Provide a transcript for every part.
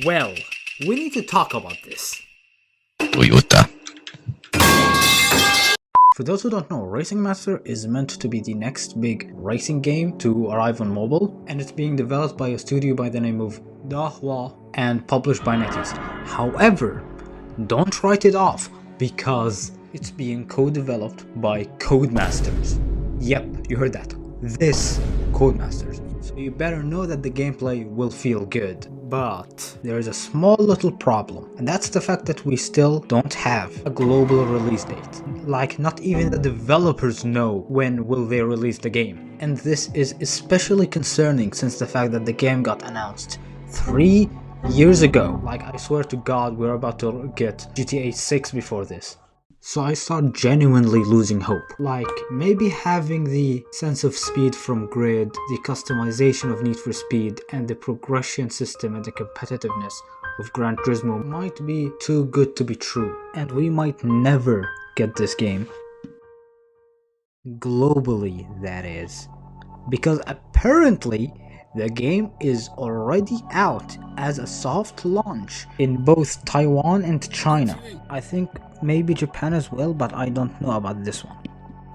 Well, we need to talk about this. Toyota. For those who don't know, Racing Master is meant to be the next big racing game to arrive on mobile, and it's being developed by a studio by the name of Dahua and published by NetEase. However, don't write it off because it's being co-developed by Codemasters. Yep, you heard that. This Codemasters. So you better know that the gameplay will feel good. But there is a small little problem, and that's the fact that we still don't have a global release date. Like, not even the developers know when will they release the game. And this is especially concerning since the fact that the game got announced 3 years ago. Like, I swear to God, we're about to get GTA 6 before this. So I start genuinely losing hope. Like, maybe having the sense of speed from Grid, the customization of Need for Speed, and the progression system and the competitiveness of Gran Turismo might be too good to be true. And we might never get this game. Globally, that is. Because apparently, the game is already out as a soft launch in both Taiwan and China. I think maybe Japan as well, but I don't know about this one.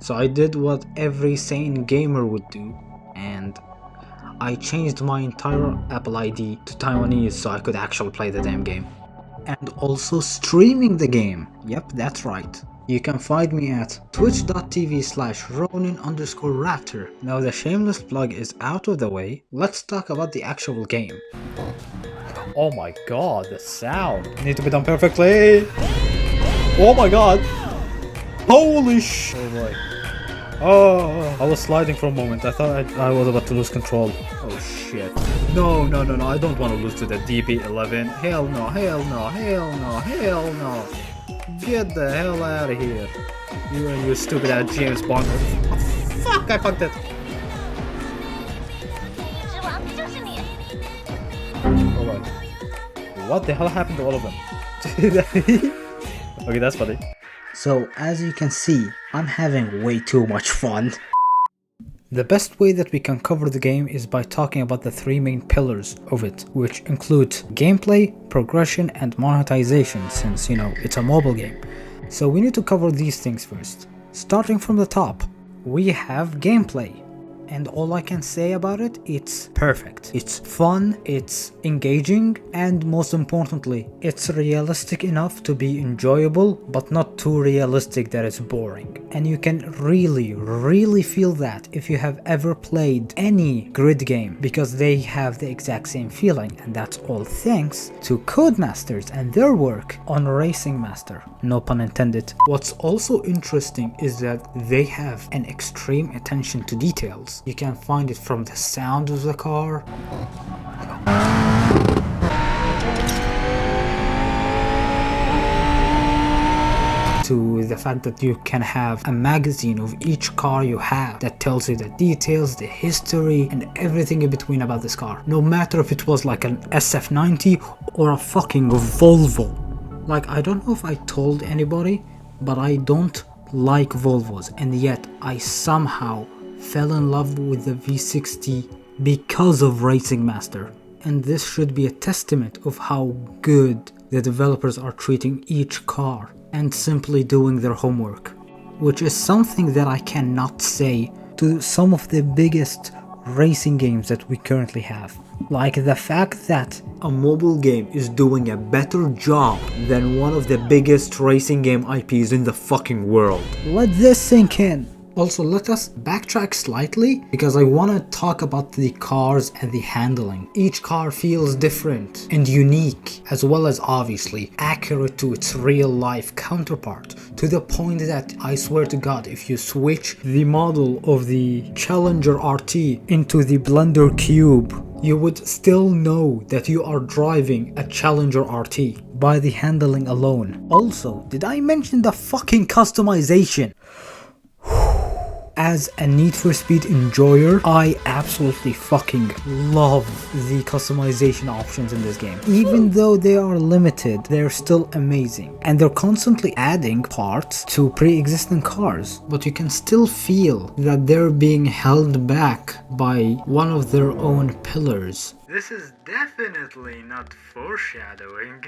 So I did what every sane gamer would do, and I changed my entire Apple ID to Taiwanese so I could actually play the damn game. And also streaming the game. Yep, that's right. You can find me at twitch.tv/Ronin_Raptor. Now the shameless plug is out of the way, let's talk about the actual game. Oh my god, the sound. Need to be done perfectly. Oh my god. Holy sh... Oh boy. Oh, I was sliding for a moment. I thought I was about to lose control. Oh shit. No, I don't want to lose to the DB11. Hell no, hell no, hell no, hell no. Get the hell out of here. You and your stupid ass James Bond. Oh, fuck, I fucked it. Alright. What the hell happened to all of them? Okay, that's funny. So, as you can see, I'm having way too much fun. The best way that we can cover the game is by talking about the 3 main pillars of it, which include gameplay, progression, and monetization, since, you know, it's a mobile game. So we need to cover these things first. Starting from the top, we have gameplay. And all I can say about it, it's perfect. It's fun, it's engaging, and most importantly, it's realistic enough to be enjoyable, but not too realistic that it's boring. And you can really feel that if you have ever played any Grid game, because they have the exact same feeling, and that's all thanks to Codemasters and their work on Racing Master. No pun intended. What's also interesting is that they have an extreme attention to details. You can find it from the sound of the car, to the fact that you can have a magazine of each car you have that tells you the details, the history, and everything in between about this car. No matter if it was like an SF90 or a fucking Volvo. Like, I don't know if I told anybody, but I don't like Volvos, and yet I somehow fell in love with the V60 because of Racing Master. And this should be a testament of how good the developers are treating each car and simply doing their homework, which is something that I cannot say to some of the biggest racing games that we currently have. Like the fact that a mobile game is doing a better job than one of the biggest racing game IPs in the fucking world. Let this sink in. Also, let us backtrack slightly because I want to talk about the cars and the handling. Each car feels different and unique, as well as obviously accurate to its real life counterpart, to the point that I swear to God, if you switch the model of the Challenger RT into the Blender Cube, you would still know that you are driving a Challenger RT by the handling alone. Also, did I mention the fucking customization? as a Need for Speed enjoyer, I absolutely fucking love the customization options in this game. Even though they are limited, they're still amazing. And they're constantly adding parts to pre-existing cars. But you can still feel that they're being held back by one of their own pillars. This is definitely not foreshadowing.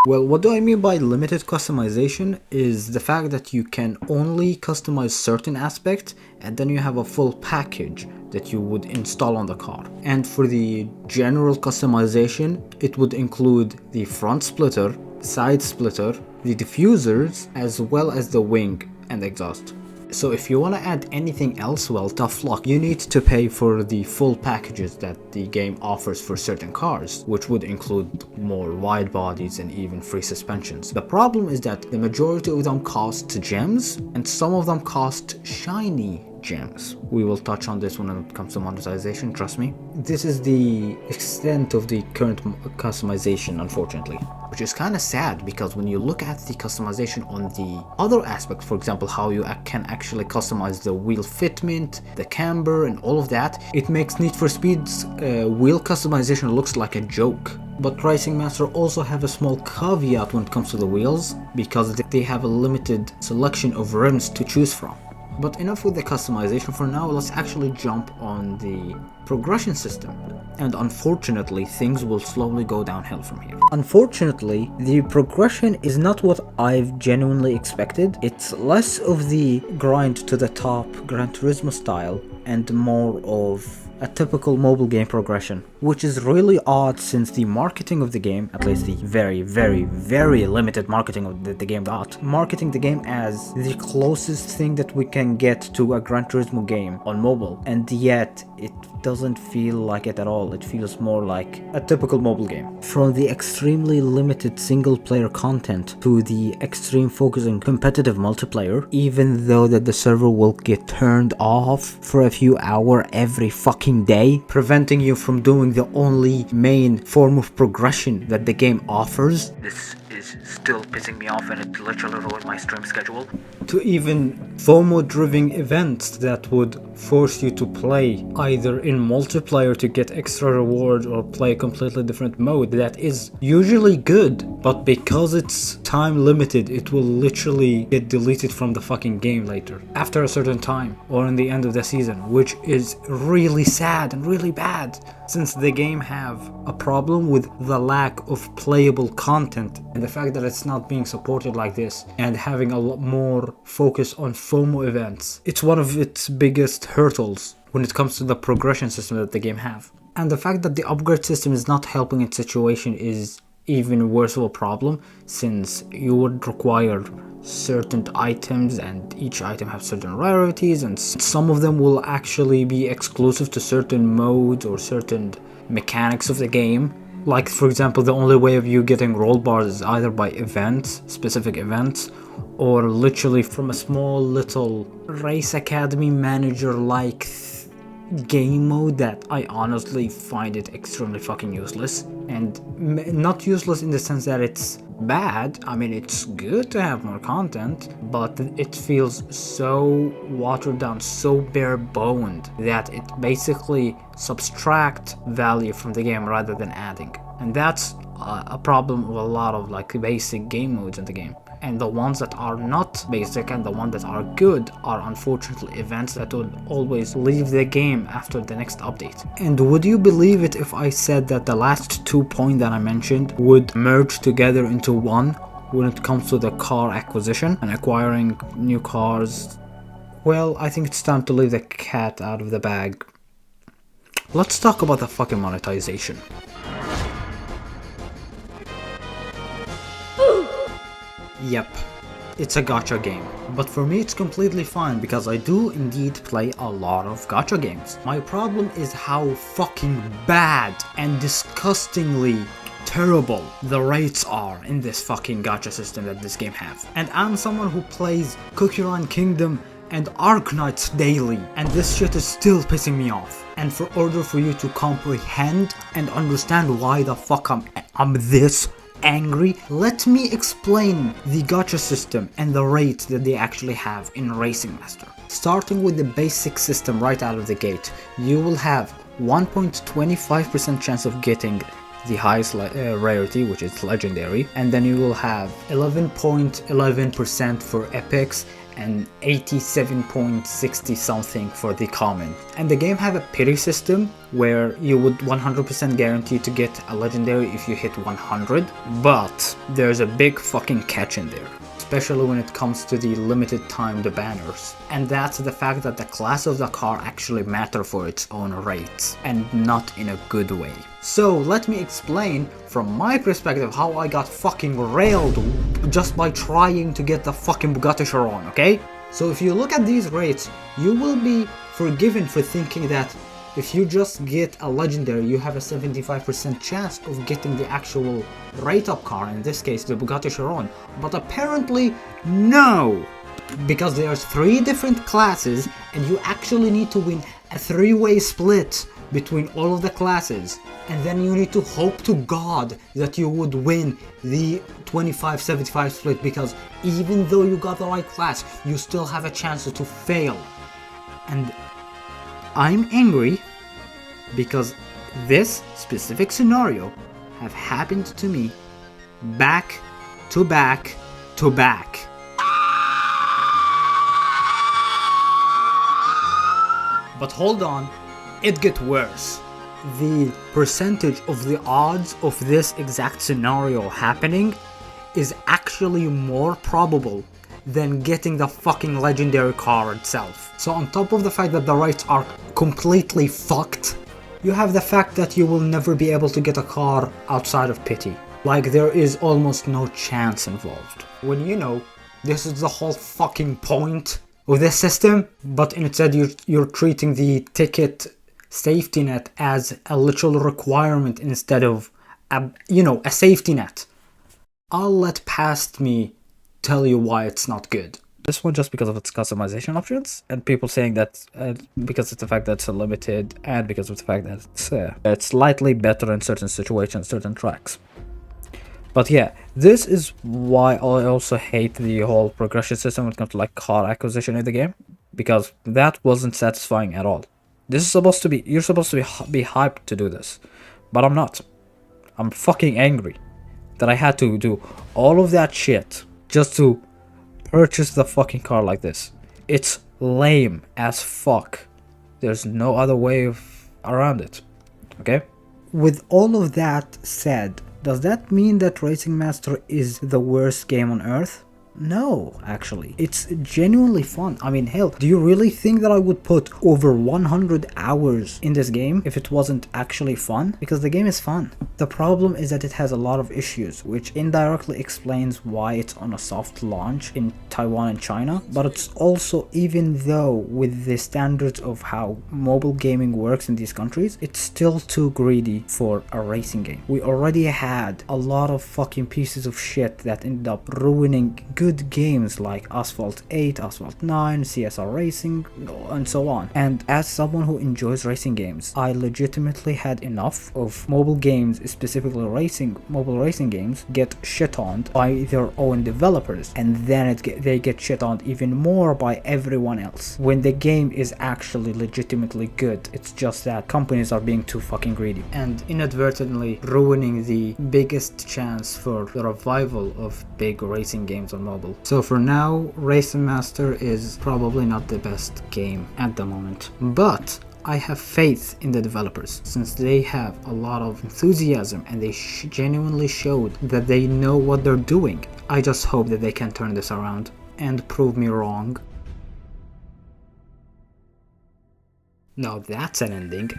Well, what do I mean by limited customization is the fact that you can only customize certain aspects and then you have a full package that you would install on the car. And for the general customization, it would include the front splitter, side splitter, the diffusers, as well as the wing and exhaust. So if you want to add anything else, well, tough luck. You need to pay for the full packages that the game offers for certain cars, which would include more wide bodies and even free suspensions. The problem is that the majority of them cost gems and some of them cost shiny gems. We will touch on this when it comes to monetization, trust me. This is the extent of the current customization, unfortunately, which is kind of sad because when you look at the customization on the other aspects, for example how you can actually customize the wheel fitment, the camber and all of that, it makes Need for Speed's wheel customization looks like a joke. But Racing Master also have a small caveat when it comes to the wheels because they have a limited selection of rims to choose from. But enough with the customization for now, let's actually jump on the progression system. And unfortunately, things will slowly go downhill from here. Unfortunately, the progression is not what I've genuinely expected. It's less of the grind to the top Gran Turismo style and more of a typical mobile game progression, which is really odd since the marketing of the game, at least the very limited marketing that the game got, marketing the game as the closest thing that we can get to a Gran Turismo game on mobile, and yet it doesn't feel like it at all. It feels more like a typical mobile game. From the extremely limited single player content to the extreme focus on competitive multiplayer, even though that the server will get turned off for a few hours every fucking day, preventing you from doing the only main form of progression that the game offers. This is still pissing me off and it literally ruined my stream schedule. To even FOMO-driven events that would force you to play either in multiplayer to get extra rewards or play a completely different mode that is usually good, but because it's time limited, it will literally get deleted from the fucking game later, after a certain time, or in the end of the season, which is really sad and really bad, since the game have a problem with the lack of playable content and the fact that it's not being supported like this and having a lot more focus on FOMO events. It's one of its biggest hurdles when it comes to the progression system that the game have. And the fact that the upgrade system is not helping its situation is even worse of a problem, since you would require certain items and each item have certain rarities, and some of them will actually be exclusive to certain modes or certain mechanics of the game. Like, for example, the only way of you getting roll bars is either by events, specific events, or literally from a small little race academy manager like game mode that I honestly find it extremely fucking useless. And not useless in the sense that it's bad. I mean, it's good to have more content, but it feels so watered down, so bare boned that it basically subtract value from the game rather than adding. And that's a problem with a lot of like basic game modes in the game. And the ones that are not basic and the ones that are good are unfortunately events that would always leave the game after the next update. And would you believe it if I said that the last 2 points that I mentioned would merge together into one when it comes to the car acquisition and acquiring new cars? Well, I think it's time to leave the cat out of the bag. Let's talk about the fucking monetization. Yep, it's a gacha game, but for me it's completely fine because I do indeed play a lot of gacha games. My problem is how fucking bad and disgustingly terrible the rates are in this fucking gacha system that this game has. And I'm someone who plays Cookie Run Kingdom and Arknights daily, and this shit is still pissing me off. And for you to comprehend and understand why the fuck I'm this angry? Let me explain the gacha system and the rates that they actually have in Racing Master. Starting with the basic system right out of the gate, you will have 1.25% chance of getting the highest rarity, which is legendary, and then you will have 11.11% for epics and 87.60 something for the common. And the game have a pity system where you would 100% guarantee to get a legendary if you hit 100, but there's a big fucking catch in there, especially when it comes to the limited timed banners. And that's the fact that the class of the car actually matter for its own rates, and not in a good way. So let me explain from my perspective how I got fucking railed just by trying to get the fucking Bugatti Chiron, okay? So if you look at these rates, you will be forgiven for thinking that if you just get a legendary, you have a 75% chance of getting the actual rate up car, in this case the Bugatti Chiron. But apparently, no! Because there's 3 different classes and you actually need to win a 3-way split between all of the classes, and then you need to hope to God that you would win the 25-75 split, because even though you got the right class, you still have a chance to fail. And I'm angry because this specific scenario have happened to me back to back to back. But hold on, it gets worse. The percentage of the odds of this exact scenario happening is actually more probable than getting the fucking legendary car itself. So on top of the fact that the rates are completely fucked, you have the fact that you will never be able to get a car outside of pity. Like, there is almost no chance involved. When you know, this is the whole fucking point of this system, but instead you're treating the ticket safety net as a literal requirement instead of a safety net. I'll let past me tell you why it's not good. This one just because of its customization options, and people saying that because of the fact that it's limited, and because of the fact that it's slightly better in certain situations, certain tracks. But yeah, this is why I also hate the whole progression system when it comes to like car acquisition in the game, because that wasn't satisfying at all. This is supposed to be, you're supposed to be hyped to do this, but I'm not. I'm fucking angry that I had to do all of that shit just to purchase the fucking car like this. It's lame as fuck. There's no other way around it, okay? With all of that said, does that mean that Racing Master is the worst game on earth? No, actually. It's genuinely fun. I mean, hell, do you really think that I would put over 100 hours in this game if it wasn't actually fun? Because the game is fun. The problem is that it has a lot of issues, which indirectly explains why it's on a soft launch in Taiwan and China. But it's also, even though with the standards of how mobile gaming works in these countries, it's still too greedy for a racing game. We already had a lot of fucking pieces of shit that ended up ruining good games like Asphalt 8, Asphalt 9, CSR Racing, and so on. And as someone who enjoys racing games, I legitimately had enough of mobile games, specifically mobile racing games, get shit on by their own developers, and then they get shit on even more by everyone else when the game is actually legitimately good. It's just that companies are being too fucking greedy and inadvertently ruining the biggest chance for the revival of big racing games on mobile. So for now, Racing Master is probably not the best game at the moment, but I have faith in the developers, since they have a lot of enthusiasm and they genuinely showed that they know what they're doing. I just hope that they can turn this around and prove me wrong. Now that's an ending.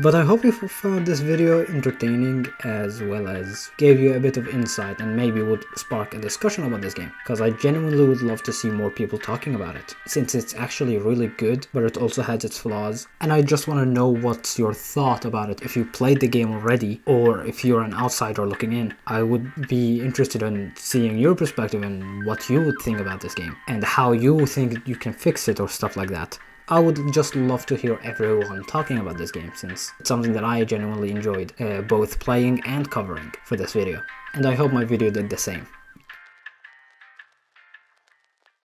But I hope you found this video entertaining, as well as gave you a bit of insight and maybe would spark a discussion about this game, because I genuinely would love to see more people talking about it, since it's actually really good, but it also has its flaws. And I just want to know what's your thought about it, if you played the game already, or if you're an outsider looking in. I would be interested in seeing your perspective and what you would think about this game, and how you think you can fix it or stuff like that. I would just love to hear everyone talking about this game, since it's something that I genuinely enjoyed both playing and covering for this video. And I hope my video did the same.